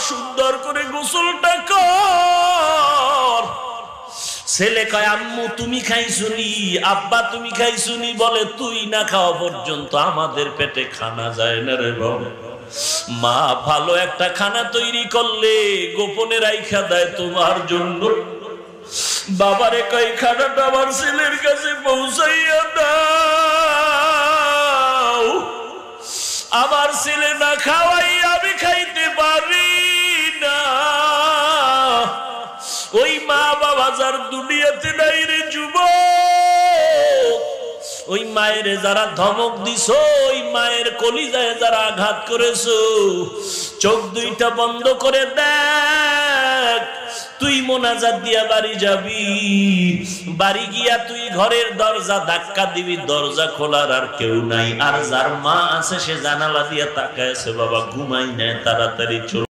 সুন্দর করে গোসলটা কর। ছেলে কয় আম্মু তুমি খাইছুনি, আব্বা তুমি খাইছুনি, বলে তুই না খাওয়া পর্যন্ত আমাদের পেটে খানা যায় না রে বাবা। মা ভালো একটা খানা তৈরি করলে গোপনে রাইখা দেয় তোমার জন্য। বাবারে কয় খানাটা আমার ছেলের কাছে পৌঁছাইয়া দাও, আমার ছেলে না খাওয়াই আমি খাইতে পারি না। ওই মা বাবা যার দুনিয়াতে নাই রে যুবক, ওই মায়ের যারা ধমক দিছো, ওই মায়ের কলিজায় যারা আঘাত করেছো, চোখ দুইটা বন্ধ করে দেখ। তুই মোনাজাত দিয়া বাড়ি যাবি, বাড়ি গিয়া তুই ঘরের দরজা ধাক্কা দিবি, দরজা খোলার আর কেউ নাই। আর যার মা আছে সে জানালা দিয়া তাকায় আছে, বাবা ঘুমাই নেয়, তাড়াতাড়ি চল।